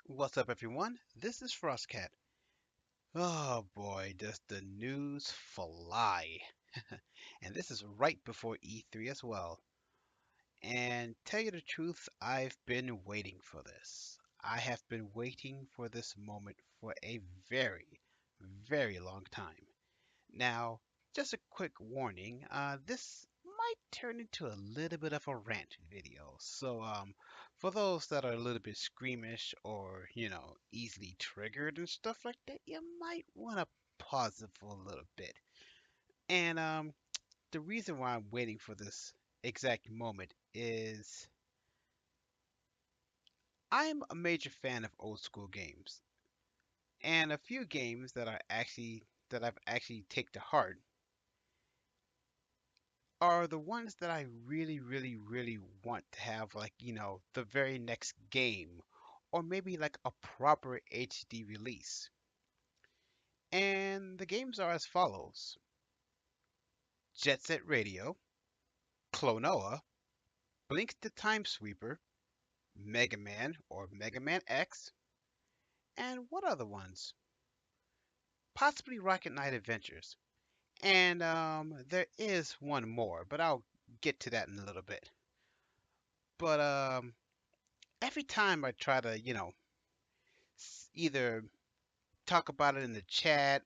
What's up, everyone? This is Frostcat. Oh boy, does the news fly! And this is right before E3 as well. And tell you the truth, I've been waiting for this. I have been waiting for this moment for a very, very long time. Now, just a quick warning, this might turn into a little bit of a rant video. So, for those that are a little bit squeamish or, easily triggered and stuff like that, you might want to pause it for a little bit. And the reason why I'm waiting for this exact moment is I'm a major fan of old school games. And a few games that I've actually taken to heart are the ones that I really, really, really want to have, like, the very next game, or maybe like a proper HD release. And the games are as follows: Jet Set Radio, Klonoa, Blink the Time Sweeper, Mega Man or Mega Man X, and what other ones? Possibly Rocket Knight Adventures. And there is one more, but I'll get to that in a little bit. But every time I try to, either talk about it in the chat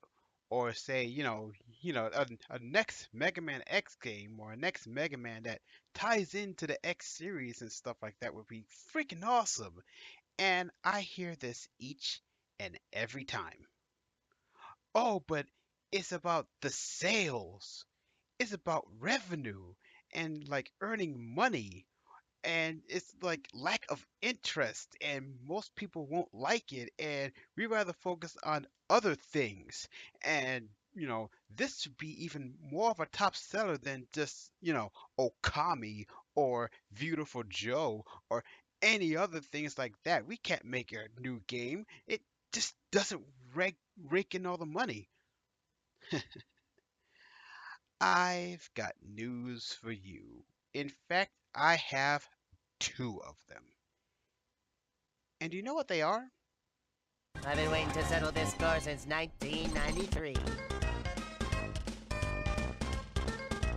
or say, a next Mega Man X game or a next Mega Man that ties into the X series and stuff like that would be freaking awesome. And I hear this each and every time. Oh, but it's about the sales. It's about revenue and like earning money, and it's like lack of interest, and most people won't like it, and we rather focus on other things. And this should be even more of a top seller than just Okami or Beautiful Joe or any other things like that. We can't make a new game. It just doesn't rake in all the money. I've got news for you. In fact, I have two of them. And do you know what they are? I've been waiting to settle this score since 1993.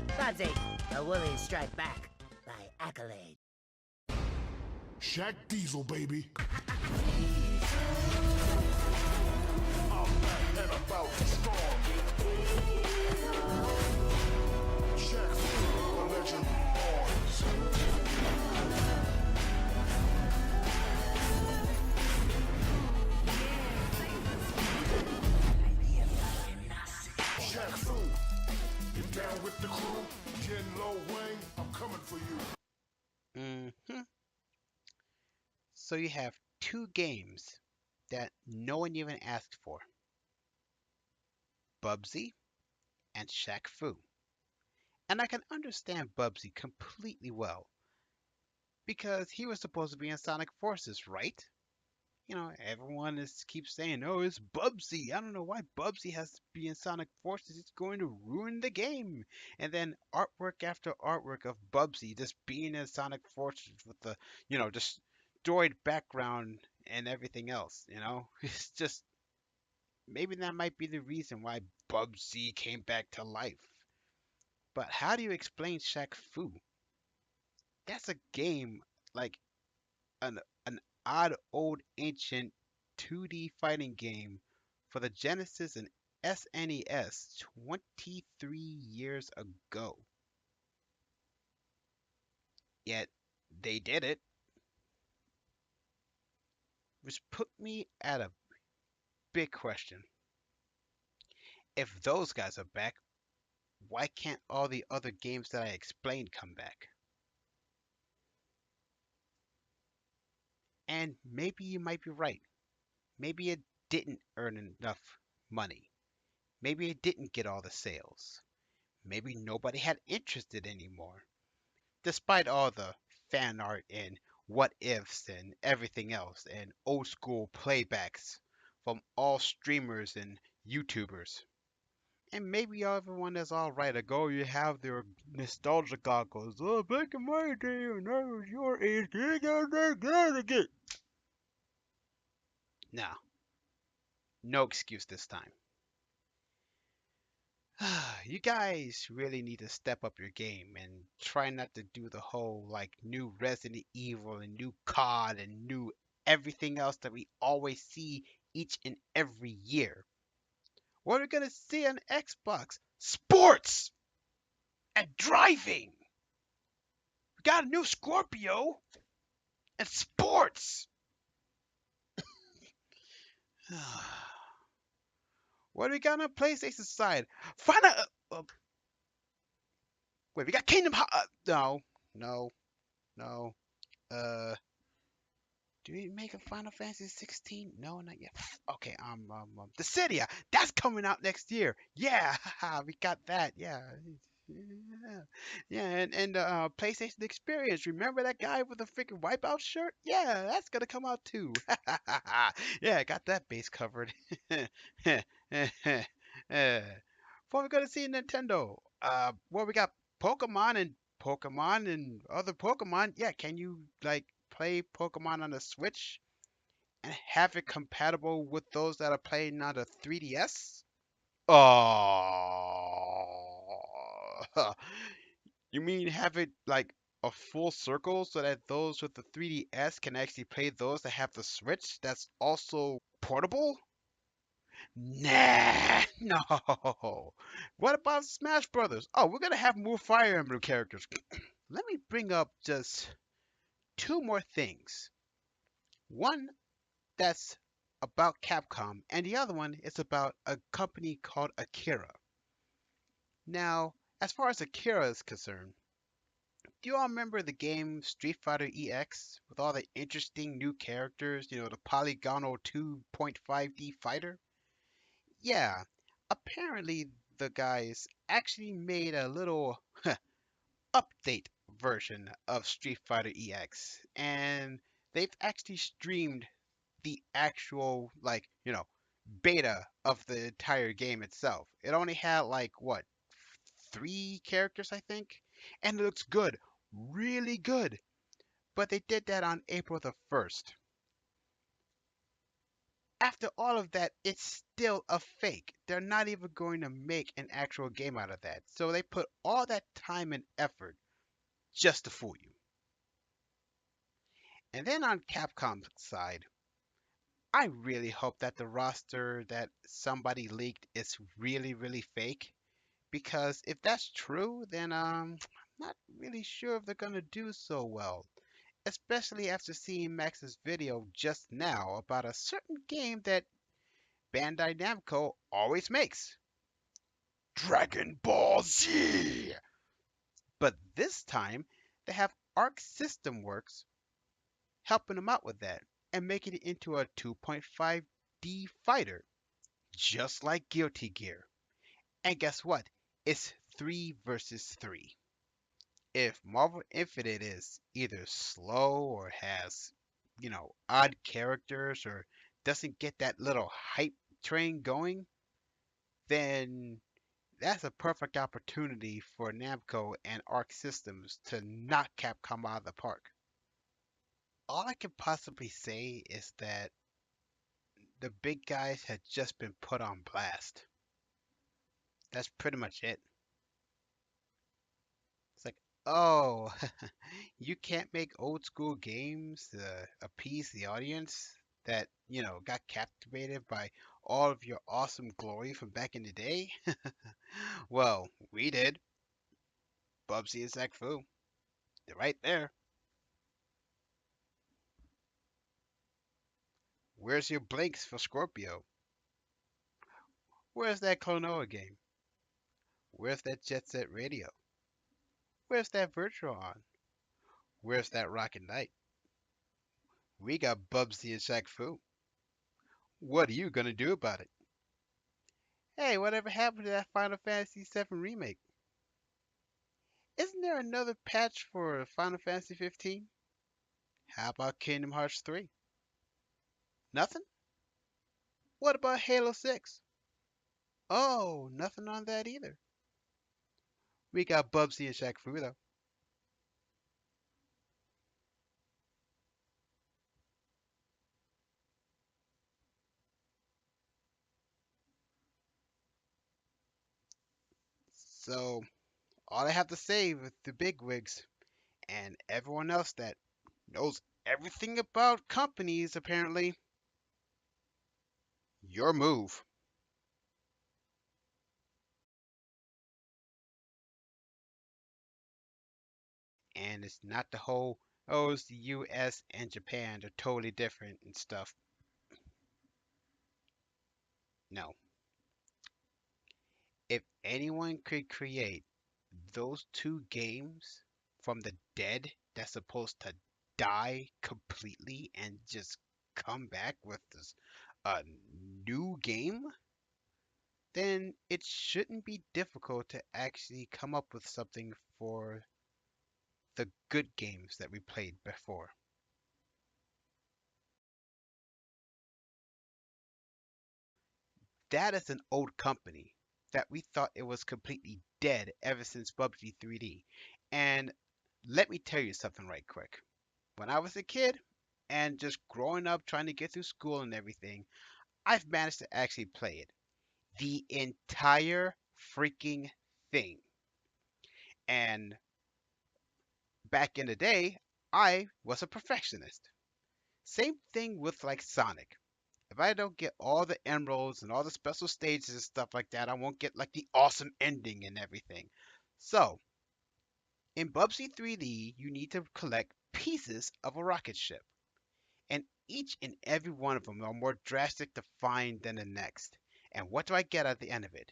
Bubsy, the Woolies strike back by accolade. Shaq Diesel, baby. And about to storm. Shaq, a legend Shaq Fu, you down with the crew? Jen Lo Wang, I'm coming for you. So you have two games that no one even asked for: Bubsy and Shaq Fu. And I can understand Bubsy completely well because he was supposed to be in Sonic Forces, right? Everyone keeps saying, "Oh, it's Bubsy." I don't know why Bubsy has to be in Sonic Forces. It's going to ruin the game. And then artwork after artwork of Bubsy just being in Sonic Forces with the, destroyed background and everything else. It's just maybe that might be the reason why Bubsy came back to life. But how do you explain Shaq Fu? That's a game like an odd old ancient 2D fighting game for the Genesis and SNES 23 years ago. Yet they did it, which put me at a big question. If those guys are back, why can't all the other games that I explained come back? And maybe you might be right. Maybe it didn't earn enough money. Maybe it didn't get all the sales. Maybe nobody had interest in it anymore, despite all the fan art and what ifs and everything else and old school playbacks from all streamers and YouTubers. And maybe everyone is alright ago, you have their nostalgia goggles. Oh, back in my day when I was your age, again. No, no excuse this time. You guys really need to step up your game and try not to do the whole like new Resident Evil and new COD and new everything else that we always see each and every year. What are we gonna see on Xbox? Sports and driving. We got a new Scorpio and sports. What do we got on PlayStation side? Final. Wait, we got Kingdom Hearts. No, no, no. Uh, do we make a Final Fantasy 16? No, not yet. Okay, the Cydia, that's coming out next year. Yeah, we got that. Yeah, yeah, yeah, and PlayStation Experience. Remember that guy with the freaking Wipeout shirt? Yeah, that's gonna come out too. Yeah, I got that base covered. What we gonna see in Nintendo? Well, we got Pokemon and other Pokemon. Yeah, can you like play Pokemon on the Switch and have it compatible with those that are playing on the 3DS? Oh, you mean have it like a full circle so that those with the 3DS can actually play those that have the Switch that's also portable? Nah, no. What about Smash Brothers? Oh, we're gonna have more Fire Emblem characters. Let me bring up just two more things. One that's about Capcom, and the other one is about a company called Akira. Now, as far as Akira is concerned, do you all remember the game Street Fighter EX with all the interesting new characters? The polygonal 2.5D fighter? Yeah, apparently the guys actually made a little update version of Street Fighter EX, and they've actually streamed the actual beta of the entire game itself. It only had like what, three characters I think, and it looks good, really good. But they did that on April the 1st. After all of that, it's still a fake. They're not even going to make an actual game out of that. So they put all that time and effort just to fool you. And then on Capcom's side, I really hope that the roster that somebody leaked is really, really fake. Because if that's true, then I'm not really sure if they're gonna do so well. Especially after seeing Max's video just now about a certain game that Bandai Namco always makes. Dragon Ball Z! But this time, they have Arc System Works helping them out with that and making it into a 2.5D fighter, just like Guilty Gear. And guess what? It's 3 versus 3. If Marvel Infinite is either slow or has, odd characters or doesn't get that little hype train going, then that's a perfect opportunity for Namco and Arc Systems to knock Capcom out of the park. All I can possibly say is that the big guys had just been put on blast. That's pretty much it. It's like, oh, you can't make old school games to appease the audience that, got captivated by all of your awesome glory from back in the day? Well, we did. Bubsy and Zach Fu. They're right there. Where's your blinks for Scorpio? Where's that Klonoa game? Where's that Jet Set Radio? Where's that Virtual on? Where's that Rockin' Knight? We got Bubsy and Shaq Fu. What are you gonna do about it? Hey, whatever happened to that Final Fantasy VII remake? Isn't there another patch for Final Fantasy 15? How about Kingdom Hearts 3? Nothing? What about Halo 6? Oh, nothing on that either. We got Bubsy and Shaq Fu though. So all I have to say with the bigwigs and everyone else that knows everything about companies apparently, your move. And it's not the whole, oh, it's the US and Japan, they're totally different and stuff. No. If anyone could create those two games from the dead that's supposed to die completely and just come back with this a new game, then it shouldn't be difficult to actually come up with something for the good games that we played before. That is an old company that we thought it was completely dead ever since PUBG 3D. And let me tell you something right quick. When I was a kid and just growing up trying to get through school and everything, I've managed to actually play it. The entire freaking thing. And back in the day, I was a perfectionist. Same thing with like Sonic. If I don't get all the emeralds and all the special stages and stuff like that, I won't get like the awesome ending and everything. So, in Bubsy 3D, you need to collect pieces of a rocket ship, and each and every one of them are more drastic to find than the next. And what do I get at the end of it?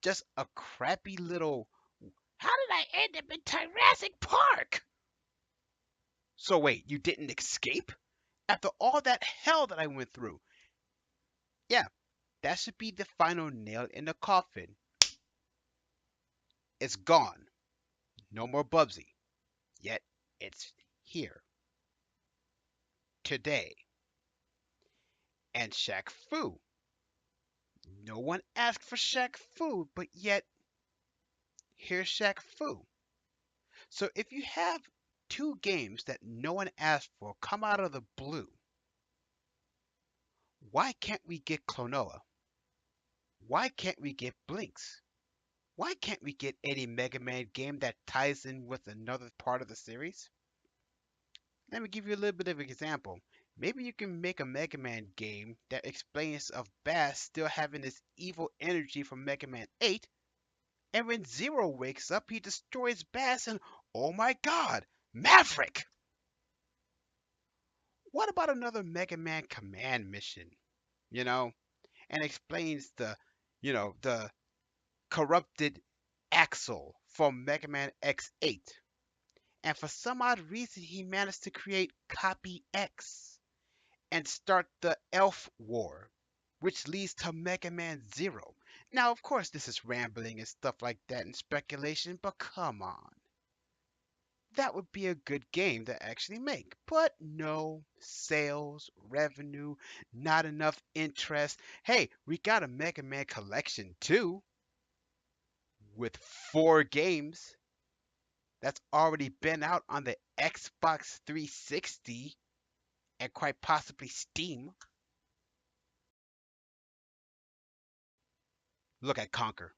Just a crappy little, how did I end up in Jurassic Park? So wait, you didn't escape? After all that hell that I went through? Yeah, that should be the final nail in the coffin. It's gone. No more Bubsy. Yet it's here today. And Shaq Fu. No one asked for Shaq Fu, but yet here's Shaq Fu. So if you have two games that no one asked for come out of the blue, why can't we get Klonoa? Why can't we get Blinks? Why can't we get any Mega Man game that ties in with another part of the series? Let me give you a little bit of an example. Maybe you can make a Mega Man game that explains of Bass still having this evil energy from Mega Man 8, and when Zero wakes up, he destroys Bass and oh my god, Maverick! What about another Mega Man command mission? You know, and explains the corrupted Axel from Mega Man X8. And for some odd reason, he managed to create Copy X and start the Elf War, which leads to Mega Man Zero. Now, of course, this is rambling and stuff like that and speculation, but come on. That would be a good game to actually make. But no, sales, revenue, not enough interest. Hey, we got a Mega Man collection too, with 4 games that's already been out on the Xbox 360 and quite possibly Steam. Look at Conquer.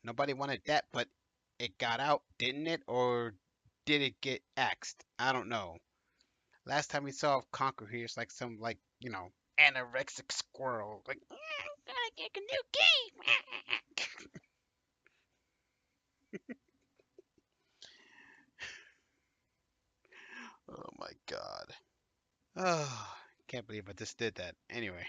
Nobody wanted that, but it got out, didn't it? Or did it get axed? I don't know. Last time we saw Conquer here, it's like some anorexic squirrel. Like, I'm gonna get a new game. Oh my god. Oh, can't believe I just did that. Anyway,